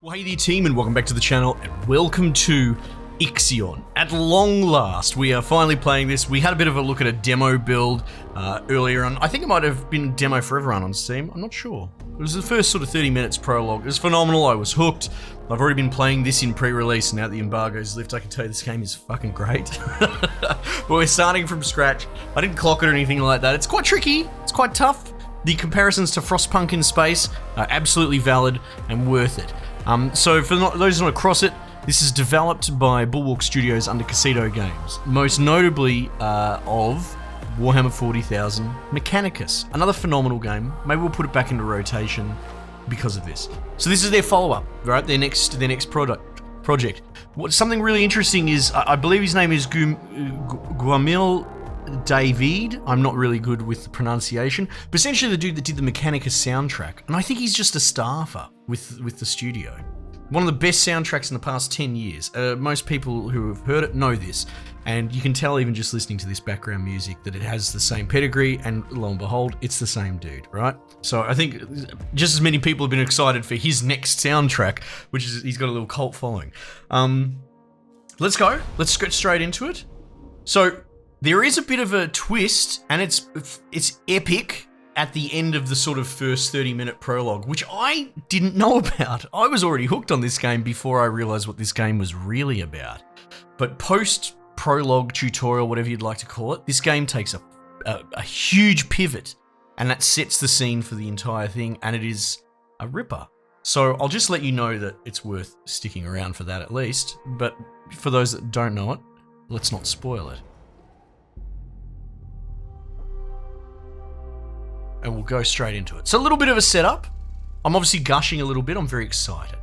Well, hey there team, and welcome back to the channel, and welcome to Ixion. At long last, we are finally playing this. We had a bit of a look at a demo build earlier on. I think it might have been a demo for everyone on Steam, I'm not sure. It was the first sort of 30 minutes prologue. It was phenomenal, I was hooked. I've already been playing this in pre-release, and now that the embargo's lift, I can tell you this game is fucking great. But we're starting from scratch. I didn't clock it or anything like that. It's quite tricky, it's quite tough. The comparisons to Frostpunk in space are absolutely valid and worth it. So for those not across it, this is developed by Bulwark Studios under Casino Games, most notably of Warhammer 40,000 Mechanicus, another phenomenal game. Maybe we'll put it back into rotation because of this. So this is their follow-up, right? Their next project. Something really interesting is, I believe his name is Guamil David. I'm not really good with the pronunciation, but essentially the dude that did the Mechanicus soundtrack, and I think he's just a staffer with the studio. One of the best soundtracks in the past 10 years. Most people who have heard it know this, and you can tell even just listening to this background music that it has the same pedigree, and lo and behold, it's the same dude, right? So I think just as many people have been excited for his next soundtrack, which is, he's got a little cult following. Let's go. Let's get straight into it. So there is a bit of a twist, and it's epic at the end of the sort of first 30-minute prologue, which I didn't know about. I was already hooked on this game before I realized what this game was really about. But post-prologue tutorial, whatever you'd like to call it, this game takes a huge pivot, and that sets the scene for the entire thing, and it is a ripper. So I'll just let you know that it's worth sticking around for that at least, but for those that don't know it, let's not spoil it. And we'll go straight into it. So a little bit of a setup. I'm obviously gushing a little bit. I'm very excited.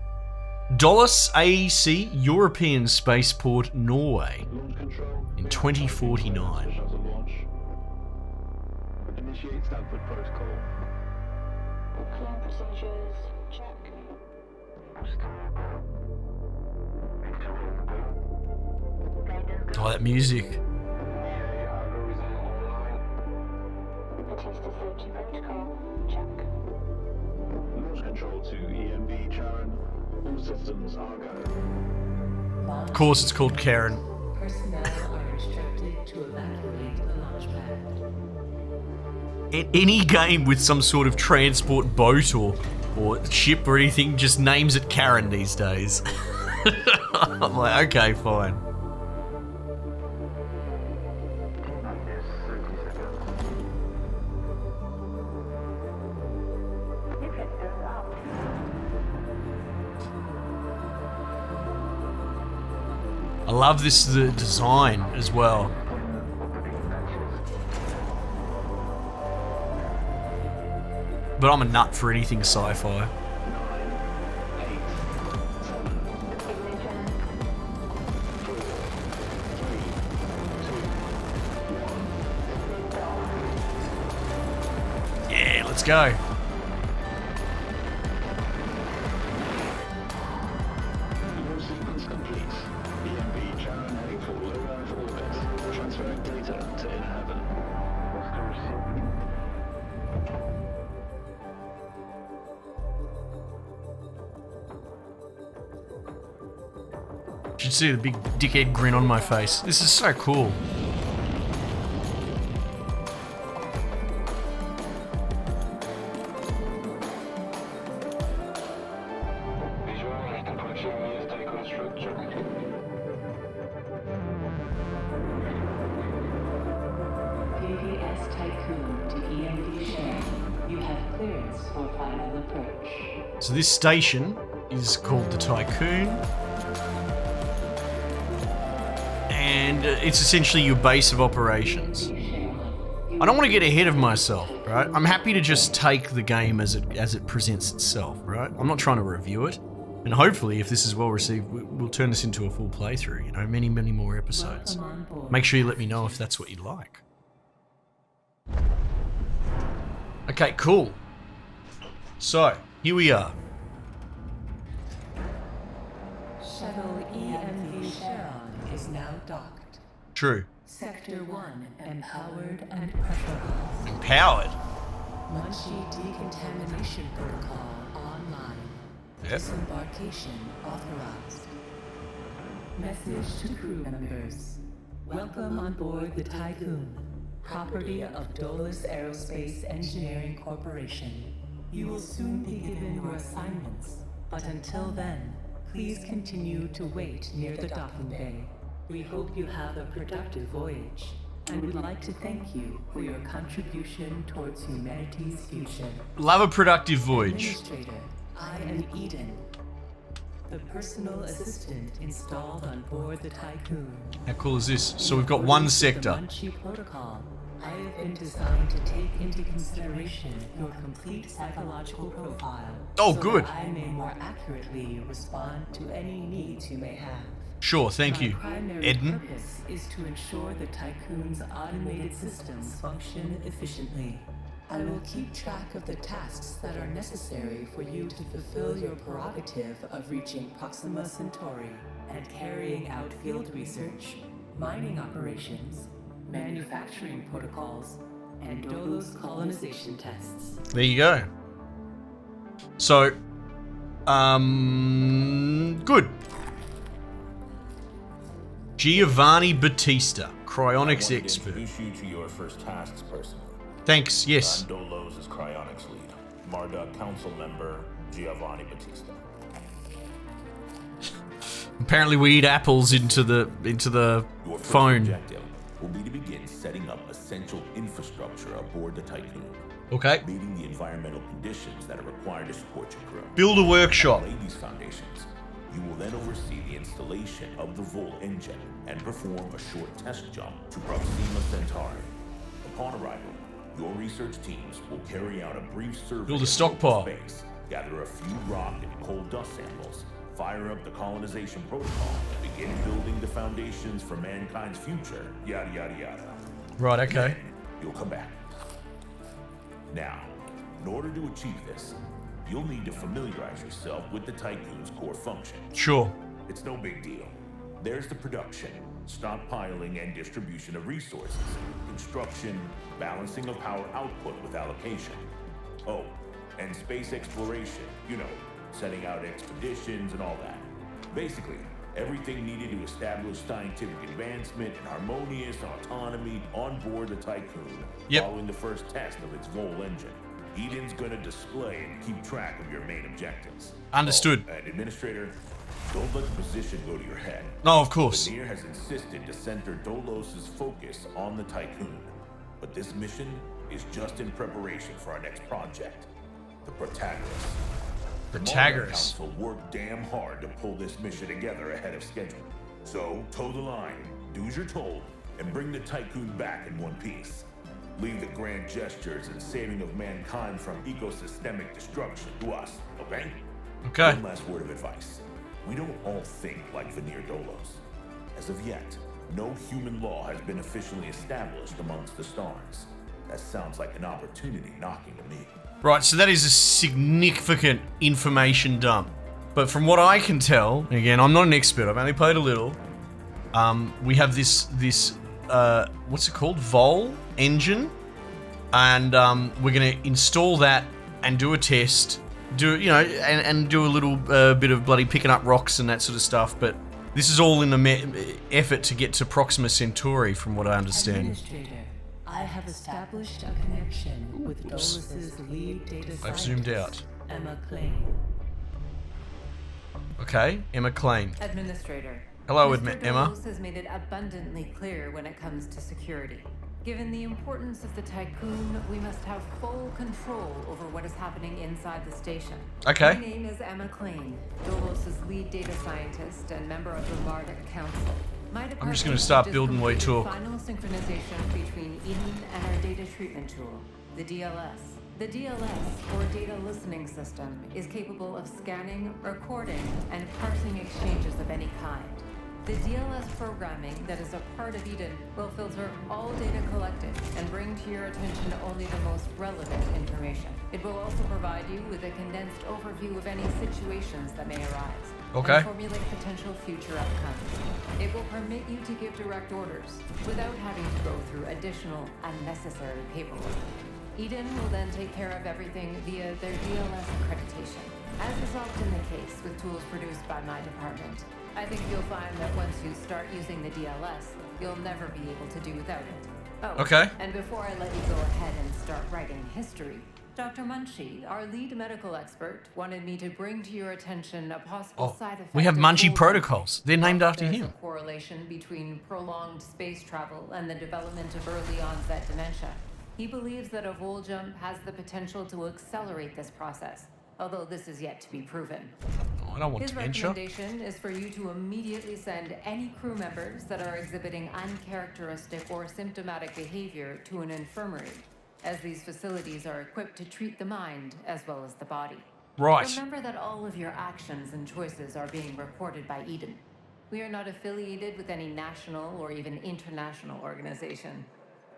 DOLOS AEC, European Spaceport, Norway, in 2049. Initiate Stanford protocol. Clear procedures. Check. Oh, that music. Safety protocol. Check. Launch control to EMB Charon. All systems are go. Of course, it's called Karen. Personnel are instructed to evacuate the launch pad. Any game with some sort of transport boat or ship or anything just names it Karen these days. I'm like, okay, fine. I love the design as well. But I'm a nut for anything sci-fi. Yeah, let's go. You should see the big dickhead grin on my face. This is so cool. Visualize approaching near Tycoon structure. PPS Tycoon to EMD share. You have clearance for final approach. So this station is called the Tycoon. And it's essentially your base of operations. I don't want to get ahead of myself, right? I'm happy to just take the game as it presents itself, right? I'm not trying to review it. And hopefully, if this is well received, we'll turn this into a full playthrough, you know, many, many more episodes. Make sure you let me know if that's what you'd like. Okay, cool. So, here we are. Shuttle EMV Sharon is now docked. True. Sector 1 empowered and pressurized. Empowered? Munchie decontamination protocol online. Yep. Disembarkation authorized. Message to crew members. Welcome on board the Tycoon, property of DOLOS Aerospace Engineering Corporation. You will soon be given your assignments, but until then, please continue to wait near the docking bay. We hope you have a productive voyage, and would like to thank you for your contribution towards humanity's future. Love a productive voyage. Administrator, I am Eden, the personal assistant installed on board the Tycoon. How cool is this? So we've got one According to the sector. Munchie Protocol, I have been designed to take into consideration your complete psychological profile. Oh, so good. that I may more accurately respond to any needs you may have. Sure, thank you. My primary Eden? purpose is to ensure the Tycoon's automated systems function efficiently. I will keep track of the tasks that are necessary for you to fulfill your prerogative of reaching Proxima Centauri and carrying out field research, mining operations, manufacturing protocols, and DOLOS colonization tests. There you go. So, good. Giovanni Battista, cryonics I expert. want to introduce you to your first tasks personally. Thanks, yes. I'm DOLOS' cryonics lead, Marduk council member Giovanni Battista. Apparently we eat apples into the Your first phone. objective will be to begin setting up essential infrastructure aboard the Tycoon, Okay. meeting the environmental conditions that are required to support your crew. Build a workshop. Lay these foundations. You will then oversee the installation of the Vol engine and perform a short test jump to Proxima Centauri. Upon arrival, your research teams will carry out a brief survey Build a of stockpile. space, gather a few rock and coal dust samples, fire up the colonization protocol, begin building the foundations for mankind's future, yada yada yada. Right, okay. Then you'll come back. Now, in order to achieve this, you'll need to familiarize yourself with the Tycoon's core functions. Sure. It's no big deal. There's the production, stockpiling, and distribution of resources, construction, balancing of power output with allocation. Oh, and space exploration, you know, setting out expeditions and all that. Basically, everything needed to establish scientific advancement and harmonious autonomy on board the Tycoon, Yep. following the first test of its Vol engine. Eden's gonna display and keep track of your main objectives. Understood. Oh, and Administrator, don't let the position go to your head. No, of course. Veneer has insisted to center Dolos's focus on the Tycoon, but this mission is just in preparation for our next project, the Protagoras. The Protagoras. Council worked damn hard to pull this mission together ahead of schedule. So, toe the line, do as you're told, and bring the Tycoon back in one piece. Leave the grand gestures and saving of mankind from ecosystemic destruction to us, okay? Okay. One last word of advice. We don't all think like Veneer Dolos. As of yet, no human law has been officially established amongst the stars. That sounds like an opportunity knocking to me. Right, so that is a significant information dump. But from what I can tell, again, I'm not an expert, I've only played a little. We have this what's it called? Vol engine. And we're gonna install that and do a test. And do a little bit of bloody picking up rocks and that sort of stuff. But this is all in the effort to get to Proxima Centauri, from what I understand. Administrator, I have established a connection with Dolos's lead data scientist, I've zoomed out. Emma Klein. Okay, Emma Klein. Administrator. Hello, Mr. Emma. DOLOS has made it abundantly clear when it comes to security. Given the importance of the Tycoon, we must have full control over what is happening inside the station. Okay. My name is Emma Klein, Dolos's lead data scientist and member of the Marduk Council. My department just gonna start just building while you completed talk. Final synchronization between Eden and our data treatment tool, the DLS. The DLS, or Data Listening System, is capable of scanning, recording, and parsing exchanges of any kind. The DLS programming that is a part of Eden will filter all data collected and bring to your attention only the most relevant information. It will also provide you with a condensed overview of any situations that may arise. Okay. And formulate potential future outcomes. It will permit you to give direct orders without having to go through additional unnecessary paperwork. Eden will then take care of everything via their DLS accreditation, as is often the case with tools produced by my department. I think you'll find that once you start using the DLS, you'll never be able to do without it. Oh, Okay. and before I let you go ahead and start writing history, Dr. Munchie, our lead medical expert, wanted me to bring to your attention a possible side effect. We have of Munchie full protocols. They're named after There's him. a correlation between prolonged space travel and the development of early onset dementia. He believes that a vol jump has the potential to accelerate this process, although this is yet to be proven. Oh, I don't want His dementia. recommendation is for you to immediately send any crew members that are exhibiting uncharacteristic or symptomatic behavior to an infirmary, as these facilities are equipped to treat the mind as well as the body. Right. Remember that all of your actions and choices are being recorded by Eden. We are not affiliated with any national or even international organization.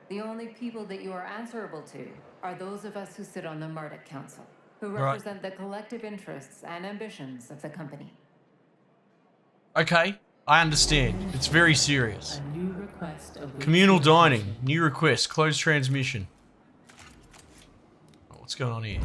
The only people that you are answerable to are those of us who sit on the Marduk Council, who Right. represent the collective interests and ambitions of the company. Okay, I understand. It's very serious. A new request awaits Communal your dining. attention. New request. Closed transmission. Oh, what's going on here?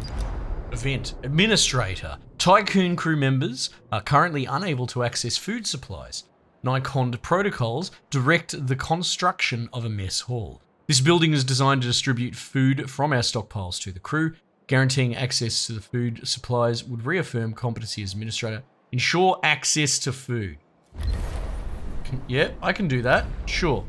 Event. Administrator. Tycoon crew members are currently unable to access food supplies. Nikon protocols direct the construction of a mess hall. This building is designed to distribute food from our stockpiles to the crew. Guaranteeing access to the food supplies would reaffirm competency as administrator. Ensure access to food. Yeah, I can do that. Sure.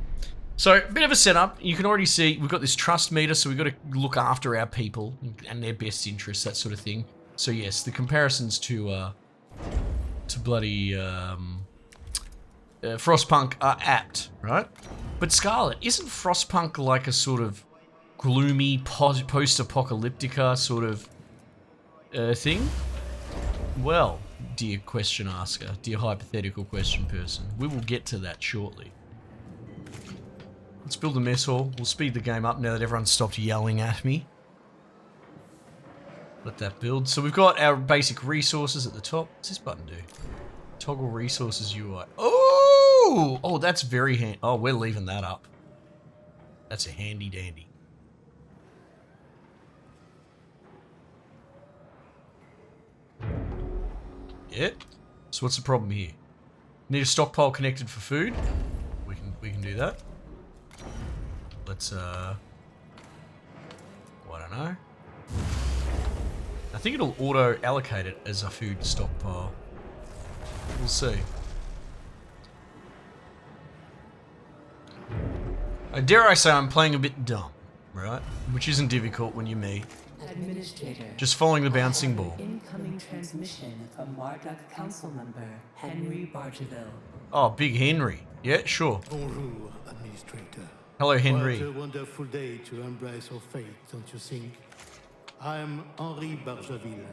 So, a bit of a setup. You can already see we've got this trust meter, so we've got to look after our people and their best interests, that sort of thing. So, yes, the comparisons to bloody Frostpunk are apt, right? But Scarlet, isn't Frostpunk like a sort of gloomy post-apocalyptica sort of thing? Well, dear question asker, dear hypothetical question person, we will get to that shortly. Let's build a mess hall. We'll speed the game up now that everyone's stopped yelling at me. Let that build. So we've got our basic resources at the top. What's this button do? Toggle resources UI. Oh! Oh, that's very handy. Oh, we're leaving that up. That's a handy dandy. Yeah. So what's the problem here? Need a stockpile connected for food? We can do that. Let's I don't know. I think it'll auto allocate it as a food stockpile. We'll see. Dare I say I'm playing a bit dumb, right? Which isn't difficult when you're me. Administrator. Just following the bouncing ball. Incoming transmission from Marduk Council member Henry Bargeville. Oh, Big Henry. Yeah, sure. Bonjour, Administrator. Hello, Henry. What a wonderful day to embrace our fate, don't you think? I am Henri Bargeville,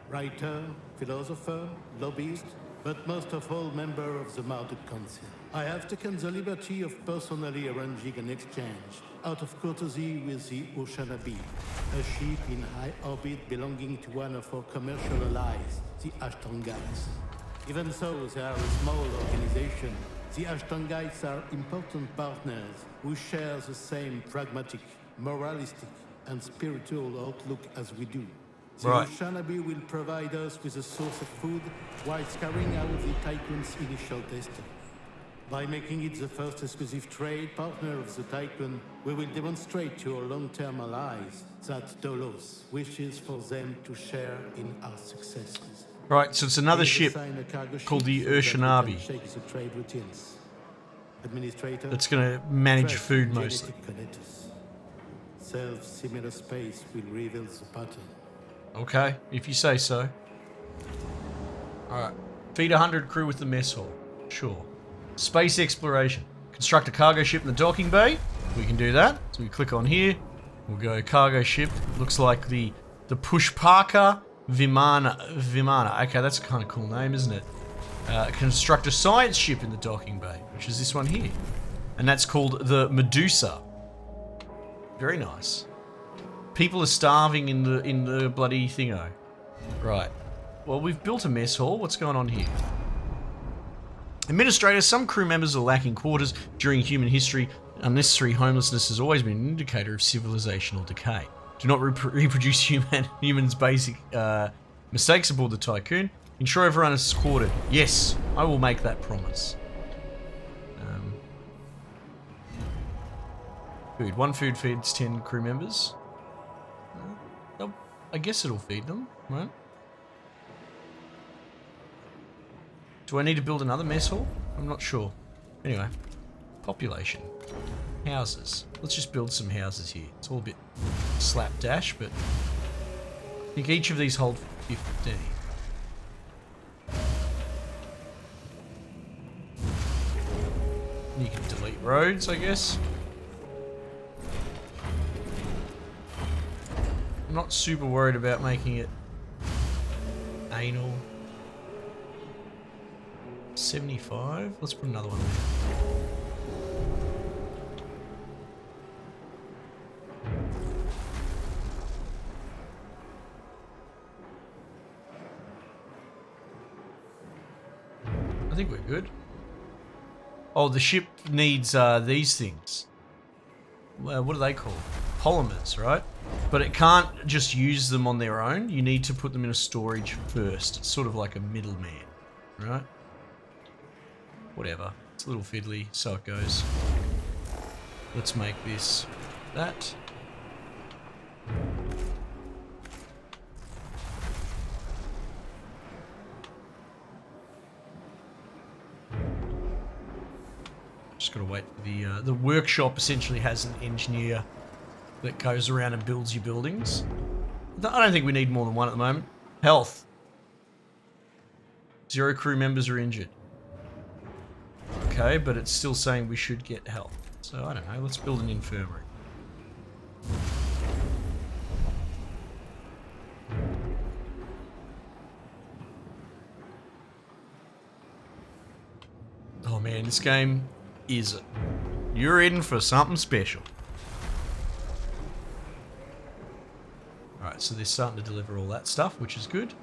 writer, philosopher, lobbyist, but most of all member of the Marduk Council. I have taken the liberty of personally arranging an exchange out of courtesy with the Oceanabe, a ship in high orbit belonging to one of our commercial allies, the Ashtongites. Even though they are a small organization, the Ashtongites are important partners who share the same pragmatic, moralistic, and spiritual outlook as we do. The Right. Oceanabe will provide us with a source of food whilst carrying out the Tycoon's initial testing. By making it the first exclusive trade partner of the Tycoon, we will demonstrate to our long-term allies that DOLOS wishes for them to share in our successes. Right, so it's another We ship design a cargo ship called the so that we Oceanabe. can shake the trade routines. Administrator, that's going to manage track food genetic mostly. connectors. Self-similar space will reveal the pattern. Okay, if you say so. Alright. Feed 100 crew with the mess hall. Sure. Space exploration. Construct a cargo ship in the docking bay. We can do that. So we click on here. We'll go cargo ship. Looks like the Pushpaka Vimana. Okay, that's a kind of cool name, isn't it? Construct a science ship in the docking bay, which is this one here. And that's called the Medusa. Very nice. People are starving in the bloody thingo. Right. Well, we've built a mess hall. What's going on here? Administrator, some crew members are lacking quarters during human history. Unnecessary homelessness has always been an indicator of civilizational decay. Do not reproduce humans' basic mistakes aboard the Tycoon. Ensure everyone is escorted. Yes, I will make that promise. Food. One food feeds 10 crew members. I guess it'll feed them, right? Do I need to build another mess hall? I'm not sure. Anyway, population. Houses. Let's just build some houses here. It's all a bit slapdash, but I think each of these hold 15. You can delete roads, I guess. I'm not super worried about making it anal. 75? Let's put another one there. I think we're good. Oh, the ship needs these things. What are they called? Polymers, right? But it can't just use them on their own. You need to put them in a storage first. It's sort of like a middleman, right? Whatever. It's a little fiddly, so it goes. Let's make this that. Just gotta wait for the workshop essentially has an engineer that goes around and builds your buildings. I don't think we need more than one at the moment. Health. 0 crew members are injured. Okay, but it's still saying we should get health. So I don't know, let's build an infirmary. Oh man, this game is... You're in for something special. Alright, so they're starting to deliver all that stuff, which is good.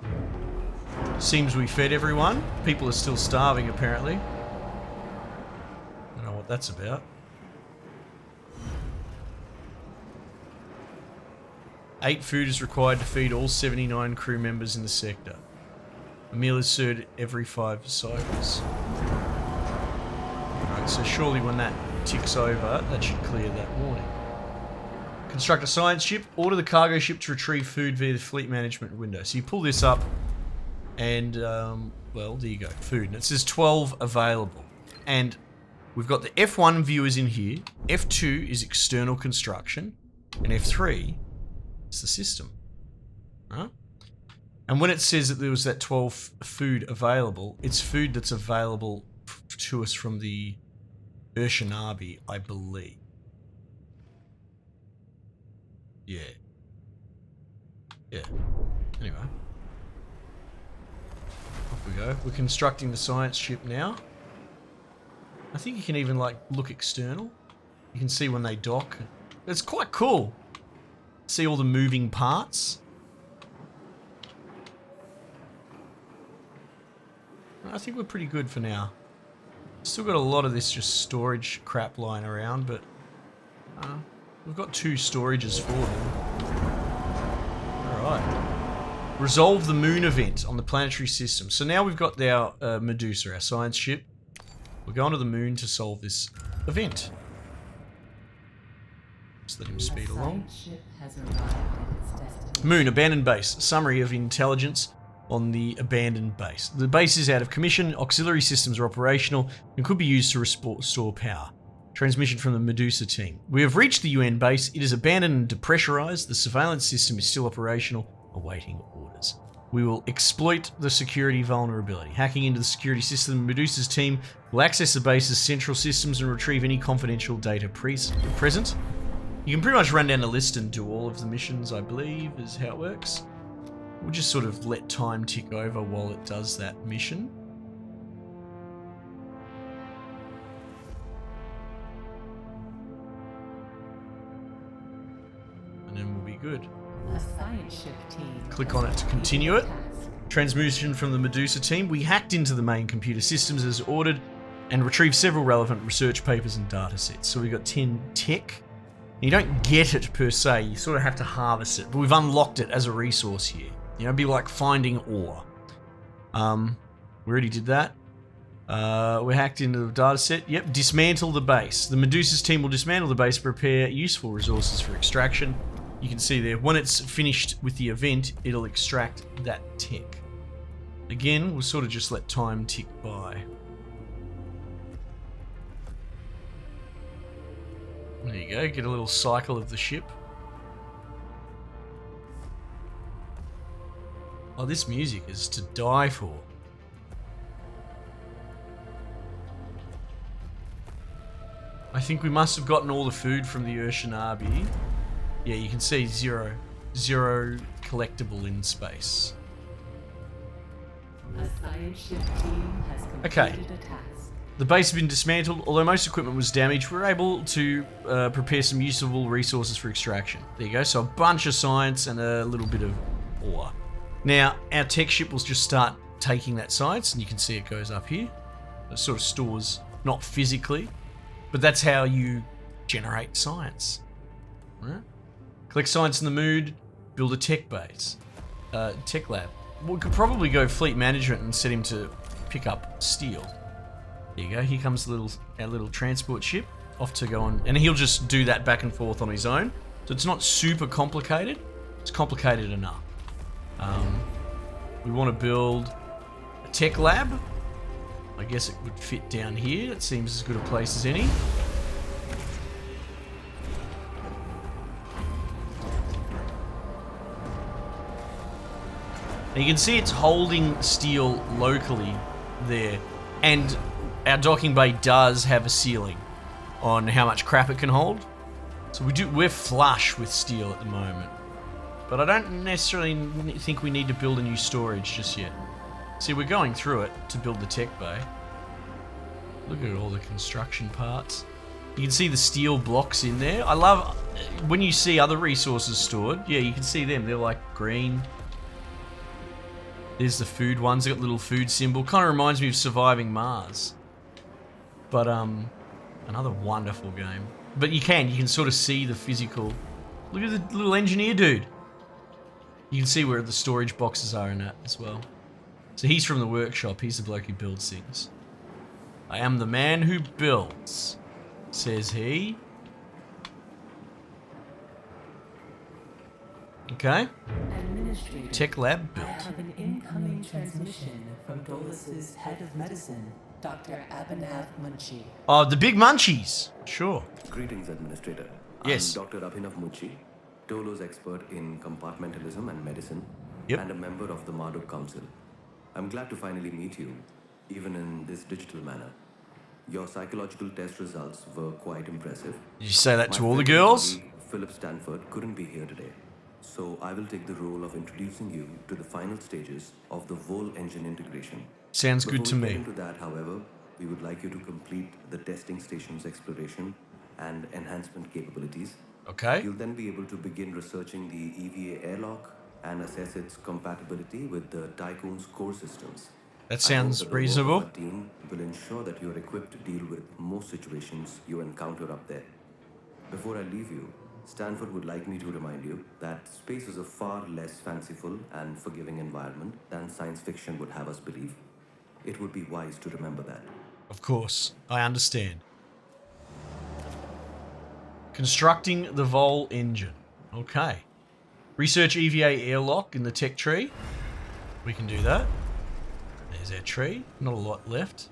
Seems we fed everyone. People are still starving, apparently. Don't know what that's about. 8 food is required to feed all 79 crew members in the sector. A meal is served every 5 cycles. Alright, so surely when that ticks over, that should clear that warning. Construct a science ship. Order the cargo ship to retrieve food via the fleet management window. So you pull this up and, well, there you go. Food. And it says 12 available. And we've got the F1 viewers in here. F2 is external construction. And F3 is the system. Right? And when it says that there was that 12 food available, it's food that's available to us from the Urshanabi, I believe. Yeah. Yeah. Anyway. Off we go. We're constructing the science ship now. I think you can even, like, look external. You can see when they dock. It's quite cool. See all the moving parts. I think we're pretty good for now. Still got a lot of this just storage crap lying around, but... we've got 2 storages for them. Alright. Resolve the moon event on the planetary system. So now we've got our Medusa, our science ship. We're going to the moon to solve this event. Just let him speed along. Moon, abandoned base. Summary of intelligence on the abandoned base. The base is out of commission. Auxiliary systems are operational and could be used to restore power. Transmission from the Medusa team. We have reached the UN base. It is abandoned and depressurized. The surveillance system is still operational, awaiting orders. We will exploit the security vulnerability. Hacking into the security system, Medusa's team will access the base's central systems and retrieve any confidential data present. You can pretty much run down the list and do all of the missions, I believe, is how it works. We'll just sort of let time tick over while it does that mission. And then we'll be good. A science ship team. Click on it to continue it. Transmission from the Medusa team. We hacked into the main computer systems as ordered and retrieved several relevant research papers and data sets. So we got 10 tech. You don't get it per se, you sort of have to harvest it, but we've unlocked it as a resource here. You know, it'd be like finding ore. We already did that. We hacked into the data set. Yep, dismantle the base. The Medusa's team will dismantle the base to prepare useful resources for extraction. You can see there, when it's finished with the event, it'll extract that tech. Again, we'll sort of just let time tick by. There you go, get a little cycle of the ship. Oh, this music is to die for. I think we must have gotten all the food from the Urshanabi. Yeah, you can see zero collectible in space. A science ship team has completed a task. The base has been dismantled. Although most equipment was damaged, we were able to prepare some usable resources for extraction. There you go. So a bunch of science and a little bit of ore. Now, our tech ship will just start taking that science, and you can see it goes up here. It sort of stores, not physically, but that's how you generate science. Right? Collect science in the mood, build a tech base. Tech lab. We could probably go fleet management and set him to pick up steel. There you go, here comes our little transport ship, off to go on, and he'll just do that back and forth on his own. So it's not super complicated, it's complicated enough. We want to build a tech lab. I guess it would fit down here, it seems as good a place as any. And you can see it's holding steel locally there, and our docking bay does have a ceiling on how much crap it can hold. So we're flush with steel at the moment. But I don't necessarily think we need to build a new storage just yet. See, we're going through it to build the tech bay. Look at all the construction parts. You can see the steel blocks in there. I love when you see other resources stored. Yeah, you can see them. They're like green. There's the food ones. They got a little food symbol. Kind of reminds me of Surviving Mars. But another wonderful game. But you can sort of see the physical. Look at the little engineer dude. You can see where the storage boxes are in that as well. So he's from the workshop. He's the bloke who builds things. I am the man who builds, says he. Okay. Administrator, Tech lab I built. have an incoming transmission from DOLOS' head of medicine, Dr. Abhinav Munshi. Oh, the big munchies. Sure. Greetings, Administrator. Yes. I'm Dr. Abhinav Munshi, DOLOS expert in compartmentalism and medicine, Yep. and a member of the Marduk Council. I'm glad to finally meet you, even in this digital manner. Your psychological test results were quite impressive. Did you say that My to all the friend and girls? colleague, Philip Stanford couldn't be here today, so I will take the role of introducing you to the final stages of the Vol engine integration. Sounds good to Before we me. get into that, however, we would like you to complete the testing station's exploration and enhancement capabilities. Okay. You'll then be able to begin researching the EVA airlock and assess its compatibility with the Tycoon's core systems. That I sounds hope that the work reasonable. of our team will ensure that you're equipped to deal with most situations you encounter up there. Before I leave you, Stanford would like me to remind you that space is a far less fanciful and forgiving environment than science fiction would have us believe. It would be wise to remember that. Of course, I understand. Constructing the Vol engine. Okay. Research EVA airlock in the tech tree. We can do that. There's our tree. Not a lot left.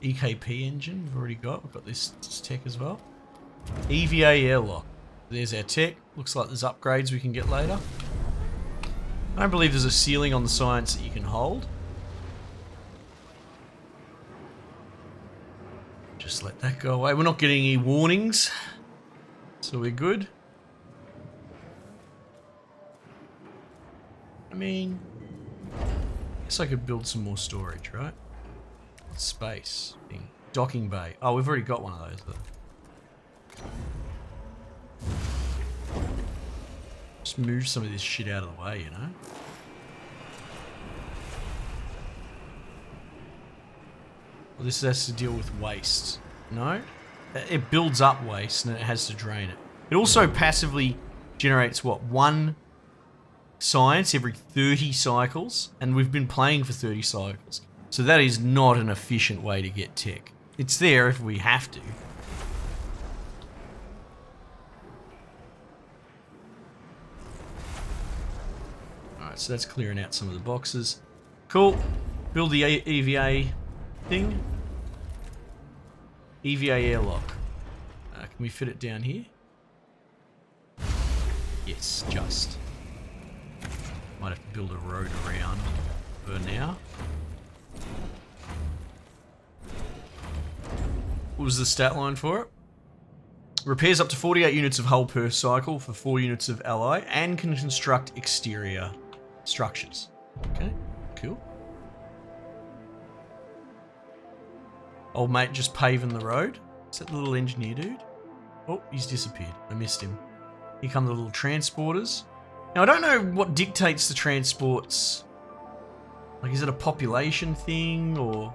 EKP engine we've already got. We've got this tech as well. EVA airlock. There's our tech. Looks like there's upgrades we can get later. I don't believe there's a ceiling on the science that you can hold. Just let that go away. We're not getting any warnings. So we're good. I mean, I guess I could build some more storage, right? Space. Thing. Docking bay. Oh, we've already got one of those though. Just move some of this shit out of the way, you know? Well, this has to deal with waste. No? It builds up waste and it has to drain it. It also passively generates, what, 1 science every 30 cycles? And we've been playing for 30 cycles. So that is not an efficient way to get tech. It's there if we have to. Alright, so that's clearing out some of the boxes. Cool. Build the EVA thing. EVA airlock. Can we fit it down here? Yes, just. Might have to build a road around for now. What was the stat line for it? Repairs up to 48 units of hull per cycle for 4 units of ally and can construct exterior structures. Okay, cool. Old mate just paving the road. Is that the little engineer dude? Oh, he's disappeared. I missed him. Here come the little transporters. Now, I don't know what dictates the transports. Like, is it a population thing or...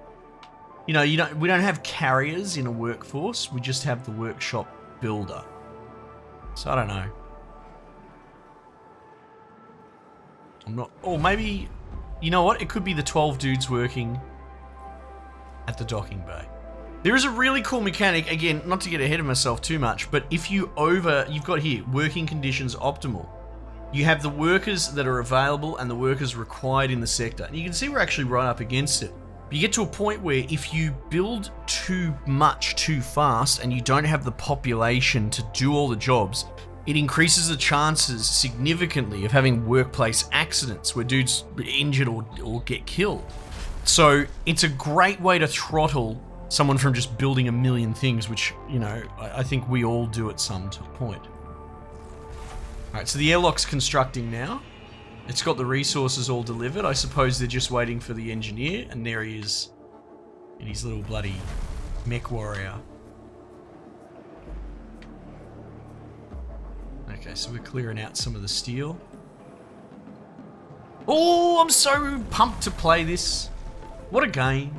You know, we don't have carriers in a workforce. We just have the workshop builder. So I don't know. I'm not... Or maybe... You know what? It could be the 12 dudes working at the docking bay. There is a really cool mechanic, again, not to get ahead of myself too much, but if you've got here, working conditions optimal. You have the workers that are available and the workers required in the sector. And you can see we're actually right up against it. But you get to a point where if you build too much too fast and you don't have the population to do all the jobs, it increases the chances significantly of having workplace accidents where dudes are injured or get killed. So it's a great way to throttle someone from just building a million things, which, you know, I think we all do at some point. Alright, so the airlock's constructing now. It's got the resources all delivered. I suppose they're just waiting for the engineer, and there he is in his little bloody mech warrior. Okay, so we're clearing out some of the steel. Oh, I'm so pumped to play this. What a game.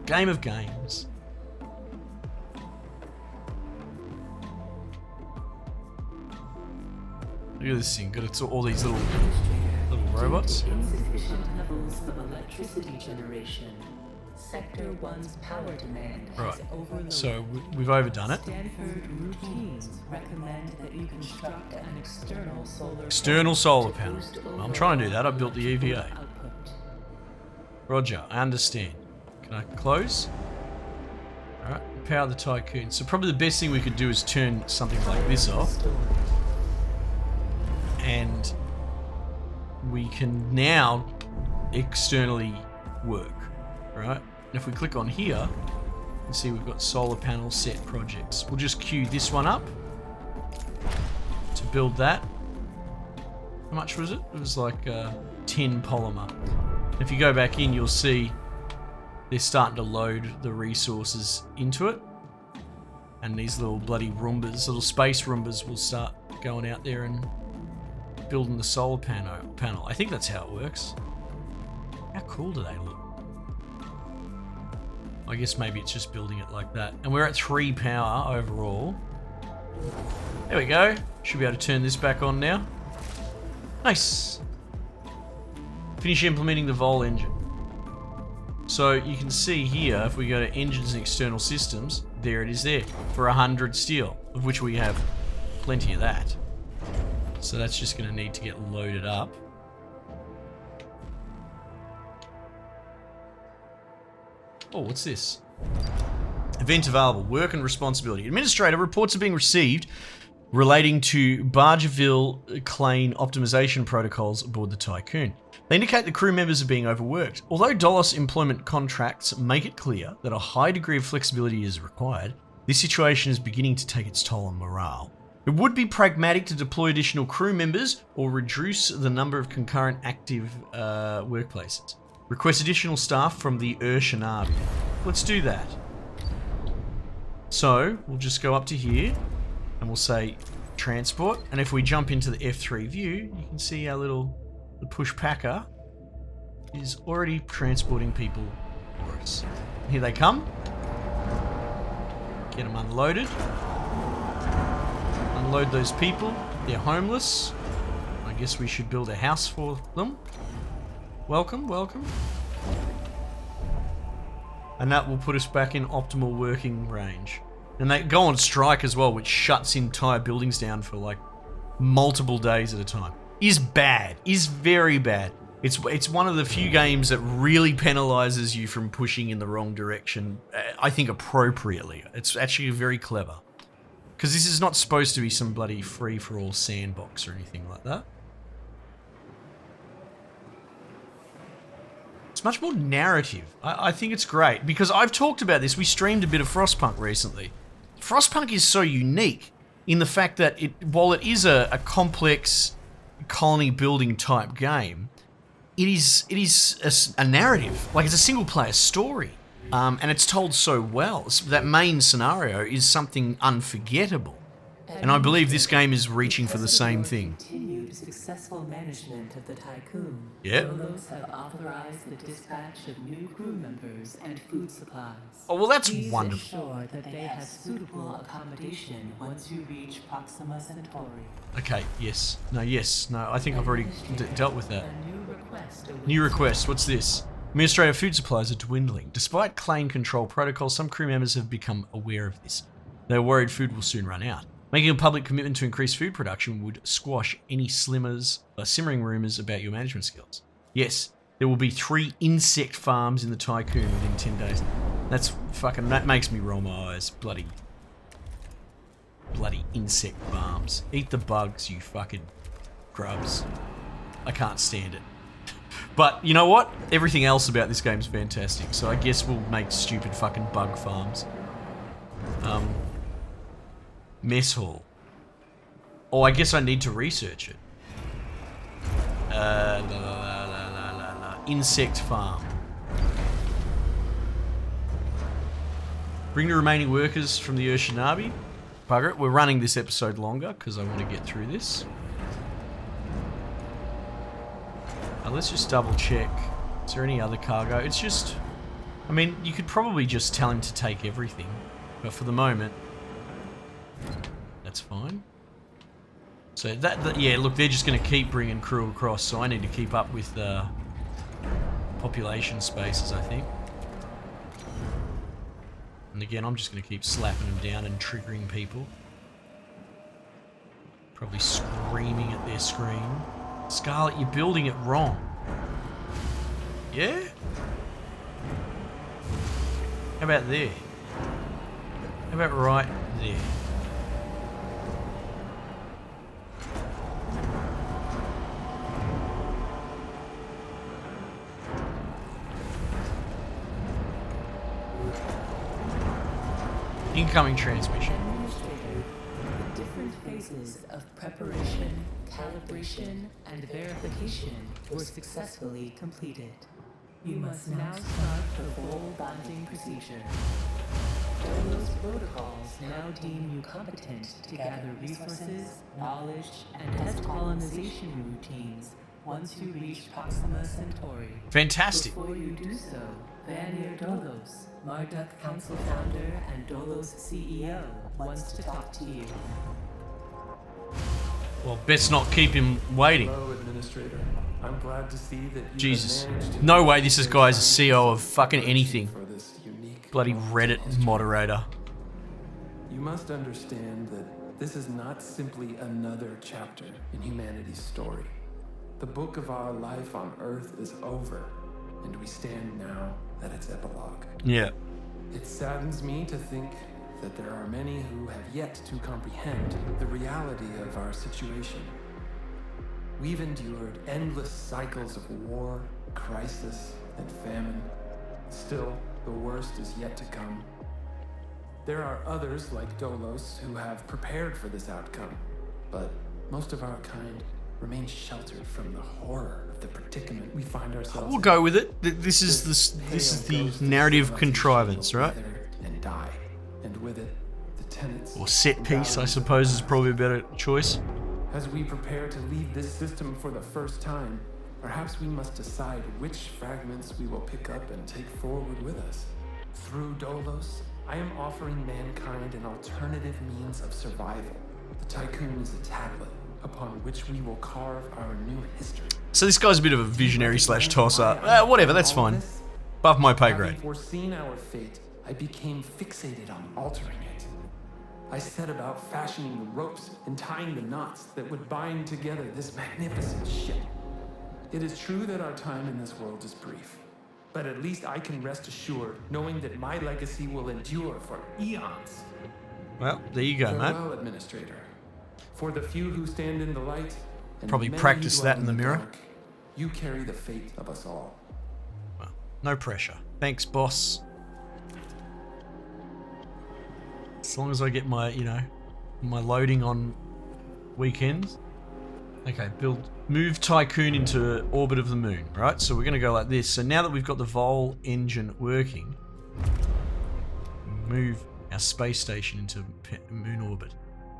Game of games. Look at this thing. Got all these little robots. Insufficient levels of electricity generation. Sector 1's power demand has overloaded. So we've overdone it. Stanford routines recommend that you construct an external solar panel. I'm trying to do that. I built the EVA. Roger, I understand. Can I close? Alright, power the Tycoon. So probably the best thing we could do is turn something like this off. And we can now externally work, right? And if we click on here, you can see we've got solar panel set projects. We'll just queue this one up to build that. How much was it? It was like 10 polymer. If you go back in, you'll see they're starting to load the resources into it. And these little bloody Roombas, little space Roombas will start going out there and building the solar panel. I think that's how it works. How cool do they look? I guess maybe it's just building it like that. And we're at 3 power overall. There we go. Should be able to turn this back on now. Nice. Finish implementing the Vol engine. So you can see here, if we go to engines and external systems, there it is there for 100 steel, of which we have plenty of that. So that's just going to need to get loaded up. Oh, what's this? Event available. Work and responsibility. Administrator, reports are being received relating to Bargeville Clane optimization protocols aboard the Tycoon. They indicate the crew members are being overworked. Although DOLOS employment contracts make it clear that a high degree of flexibility is required, this situation is beginning to take its toll on morale. It would be pragmatic to deploy additional crew members or reduce the number of concurrent active workplaces. Request additional staff from the Shanabi. Let's do that. So we'll just go up to here and we'll say transport. And if we jump into the F3 view, you can see our the push packer is already transporting people for us. Here they come. Get them unloaded. Unload those people. They're homeless. I guess we should build a house for them. Welcome, welcome. And that will put us back in optimal working range. And they go on strike as well, which shuts entire buildings down for like multiple days at a time. Is bad. Is very bad. It's one of the few games that really penalizes you from pushing in the wrong direction, I think appropriately. It's actually very clever. Because this is not supposed to be some bloody free-for-all sandbox or anything like that. It's much more narrative. I think it's great, because I've talked about this. We streamed a bit of Frostpunk recently. Frostpunk is so unique in the fact that while it is a complex colony-building type game, it is a narrative. Like, it's a single-player story. And it's told so well. That main scenario is something unforgettable. And I believe this game is reaching for the same thing. Continued successful management of the Tycoon. Yep. DOLOS have authorized the dispatch of new crew members and food supplies. Oh, well, that's Please wonderful. ensure that they have suitable accommodation once you reach Proxima Centauri. Okay, yes. No, I think I've already dealt with that. A new request awaits. New request, what's this? Administrative food supplies are dwindling. Despite claim control protocols, some crew members have become aware of this. They're worried food will soon run out. Making a public commitment to increase food production would squash any simmering rumours about your management skills. Yes, there will be 3 insect farms in the Tycoon within 10 days. That makes me roll my eyes. Bloody insect farms. Eat the bugs, you fucking grubs. I can't stand it. But you know what? Everything else about this game's fantastic, so I guess we'll make stupid fucking bug farms. Mess hall. Oh, I guess I need to research it. Insect farm. Bring the remaining workers from the Urshinabi. Bugger it, we're running this episode longer because I want to get through this. Let's just double check. Is there any other cargo? It's just... I mean, you could probably just tell him to take everything. But for the moment... That's fine. So yeah, look, they're just going to keep bringing crew across, so I need to keep up with the population spaces, I think. And again, I'm just going to keep slapping them down and triggering people. Probably screaming at their screen. Scarlet, you're building it wrong. Yeah? How about there? How about right there? Incoming transmission. Administrator, the different phases of preparation, calibration, and verification were successfully completed. You must now start the full bonding procedure. DOLOS protocols now deem you competent to gather resources, knowledge, and test colonization routines once you reach Proxima Centauri. Fantastic. Before you do so, Vanir Dolos, Marduk Council founder and Dolos CEO, wants to talk to you. Well, best not keep him waiting. Hello, Administrator. I'm glad to see that you Jesus. have managed to No way this is guy's a CEO of fucking anything. for this unique Bloody Reddit moderator. You must understand that this is not simply another chapter in humanity's story. The book of our life on Earth is over, and we stand now at its epilogue. Yeah. It saddens me to think that there are many who have yet to comprehend the reality of our situation. We've endured endless cycles of war, crisis, and famine. Still, the worst is yet to come. There are others like Dolos who have prepared for this outcome, but most of our kind remain sheltered from the horror of the predicament we find ourselves We'll in. go with it. This is the narrative contrivance, right? And die, and with it, the tenets Or set and piece, I values suppose, is probably a better choice. As we prepare to leave this system for the first time, perhaps we must decide which fragments we will pick up and take forward with us. Through Dolos, I am offering mankind an alternative means of survival, The Tycoon is a tablet upon which we will carve our new history. So this guy's a bit of a visionary slash tosser. Whatever, that's fine. Above my pay grade. Having foreseen our fate, I became fixated on altering it. I set about fashioning the ropes and tying the knots that would bind together this magnificent ship. It is true that our time in this world is brief, but at least I can rest assured knowing that my legacy will endure for eons. Well, there you go, mate. Farewell, Administrator. For the few who stand in the light, and Probably the many practice who that dwell in the mirror. dark, you carry the fate of us all. Well, no pressure. Thanks, boss. As long as I get my, my loading on weekends. Okay, move Tycoon into orbit of the moon, right? So we're going to go like this. So now that we've got the Vol engine working, move our space station into moon orbit.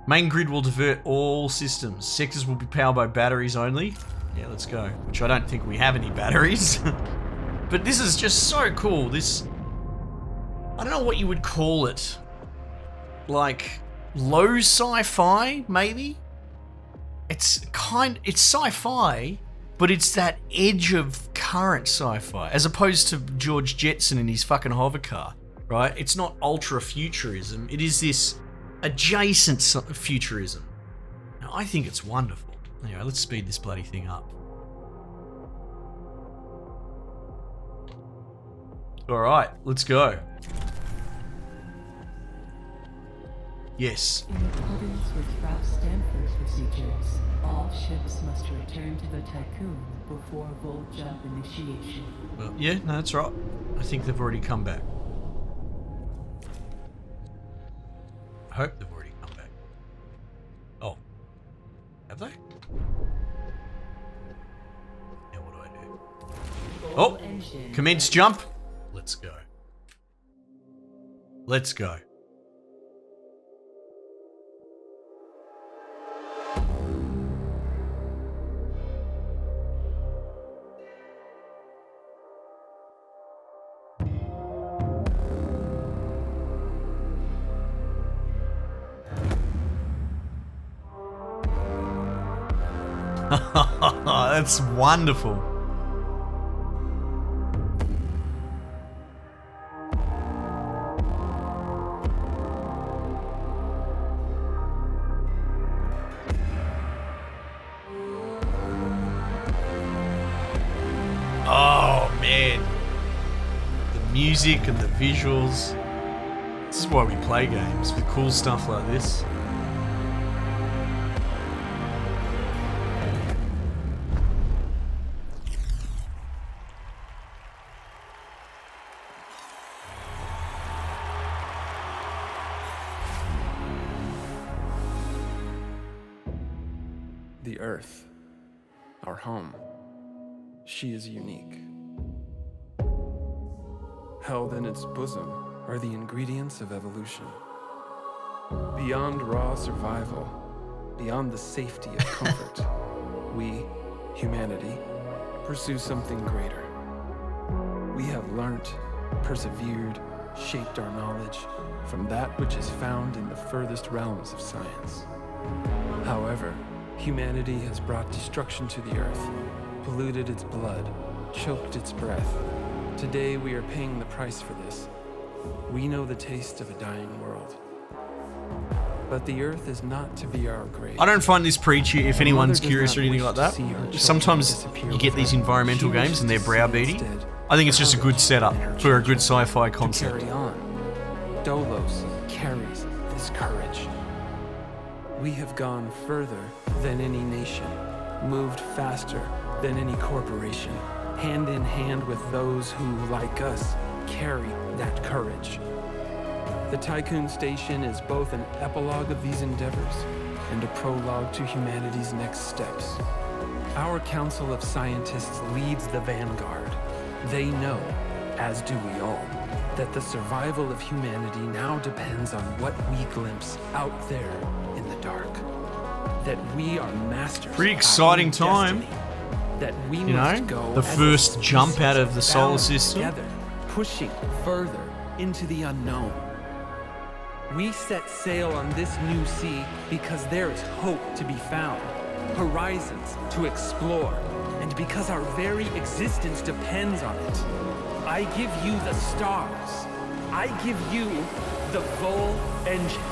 Main grid will divert all systems. Sectors will be powered by batteries only. Yeah, let's go. Which I don't think we have any batteries. But this is just so cool. This, I don't know what you would call it. Like low sci-fi, maybe? It's sci-fi, but it's that edge of current sci-fi, as opposed to George Jetson in his fucking hover car, right? It's not ultra futurism. It is this adjacent futurism. Now, I think it's wonderful. Anyway, let's speed this bloody thing up. All right, let's go. Yes. In accordance with Ralph Stanford's procedures, all ships must return to the Tycoon before Vol jump initiation. Well, yeah, no, that's right. I think they've already come back. I hope they've already come back. Oh. Have they? Now what do I do? Oh! Commence jump! Let's go. Let's go. That's wonderful. Oh man, the music and the visuals. This is why we play games, for cool stuff like this. The Earth, our home, she is unique. Held in its bosom are the ingredients of evolution. Beyond raw survival, beyond the safety of comfort, we, humanity, pursue something greater. We have learnt, persevered, shaped our knowledge from that which is found in the furthest realms of science. However, humanity has brought destruction to the earth, polluted its blood, choked its breath. Today we are paying the price for this. We know the taste of a dying world. But the earth is not to be our grave. I don't find this preachy if anyone's curious or anything like that. Sometimes you get these environmental games and they're browbeaty. I think it's just a good setup for a good sci-fi concept. Carry on. Dolos carries this courage. We have gone further than any nation, moved faster than any corporation, hand in hand with those who, like us, carry that courage. The Tycoon Station is both an epilogue of these endeavors and a prologue to humanity's next steps. Our Council of Scientists leads the vanguard. They know, as do we all, that the survival of humanity now depends on what we glimpse out there in the dark. That we are masters. Pretty of our exciting own time. destiny. That we You must know, go the as a first jump species, out of the solar bound system. together, pushing further into the unknown. We set sail on this new sea because there is hope to be found, horizons to explore, and because our very existence depends on it. I give you the stars. I give you the Vol engine.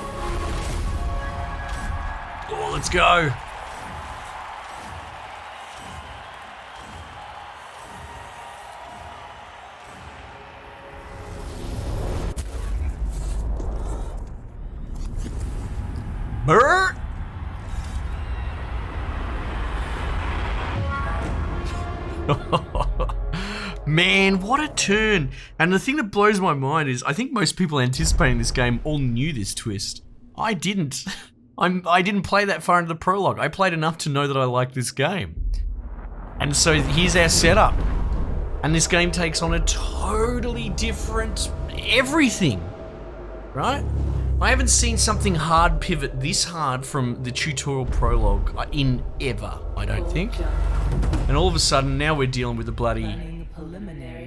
Oh, let's go. Brr. Man, what a turn. And the thing that blows my mind is I think most people anticipating this game all knew this twist. I didn't. I didn't play that far into the prologue. I played enough to know that I liked this game. And so here's our setup. And this game takes on a totally different everything. Right? I haven't seen something hard pivot this hard from the tutorial prologue in ever, I don't think. And all of a sudden, now we're dealing with a bloody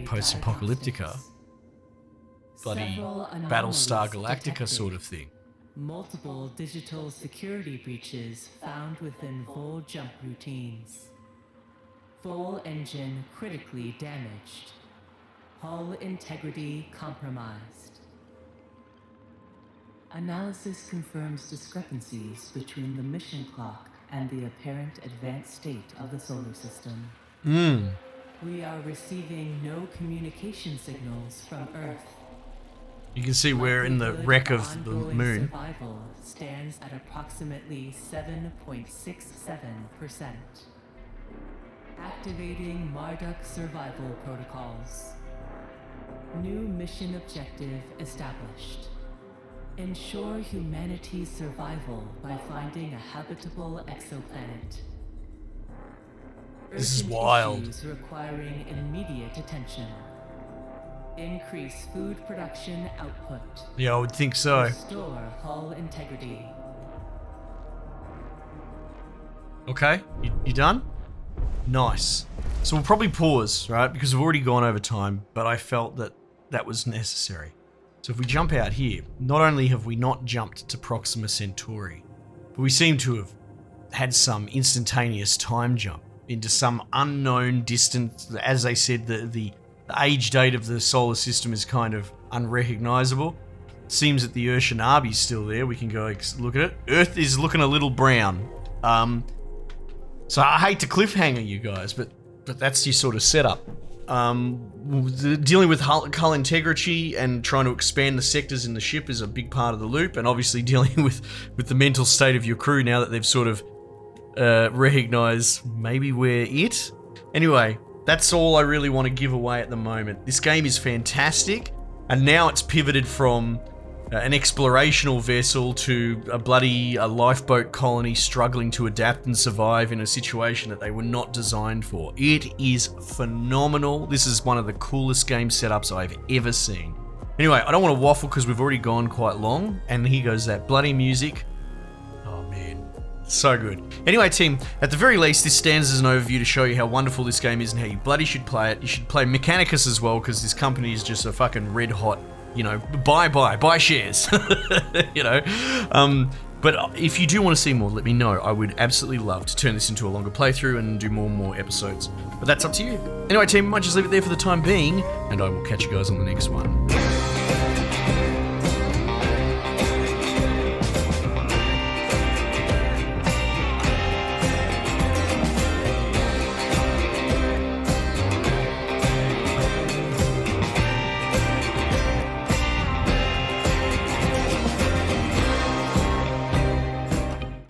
post-apocalyptica. Bloody Battlestar Galactica sort of thing. Multiple digital security breaches found within Vol jump routines. Vol engine critically damaged. Hull integrity compromised. Analysis confirms discrepancies between the mission clock and the apparent advanced state of the solar system. We are receiving no communication signals from Earth. You can see we're in the wreck of the moon. Survival stands at approximately 7.67%. Activating Marduk survival protocols. New mission objective established. Ensure humanity's survival by finding a habitable exoplanet. This is Urgent wild. issues requiring immediate attention. Increase food production output. Yeah, I would think so. Restore hull integrity. Okay, you done? Nice. So we'll probably pause, right? Because we've already gone over time, but I felt that that was necessary. So if we jump out here, not only have we not jumped to Proxima Centauri, but we seem to have had some instantaneous time jump into some unknown distance. As they said, the age date of the solar system is kind of unrecognizable. Seems that the Urshanabi's still there. We can go look at it. Earth is looking a little brown. So I hate to cliffhanger you guys, but that's your sort of setup. Dealing with hull integrity and trying to expand the sectors in the ship is a big part of the loop, and obviously dealing with the mental state of your crew now that they've sort of recognized maybe we're it. Anyway, that's all I really want to give away at the moment. This game is fantastic, and now it's pivoted from an explorational vessel to a lifeboat colony struggling to adapt and survive in a situation that they were not designed for. It is phenomenal. This is one of the coolest game setups I've ever seen. Anyway, I don't want to waffle because we've already gone quite long, and here goes that bloody music. Oh man, so good. Anyway team, at the very least this stands as an overview to show you how wonderful this game is and how you bloody should play it. You should play Mechanicus as well, because this company is just a fucking red hot, you know, buy shares, you know. But if you do want to see more, let me know. I would absolutely love to turn this into a longer playthrough and do more and more episodes. But that's up to you. Anyway, team, I might just leave it there for the time being, and I will catch you guys on the next one.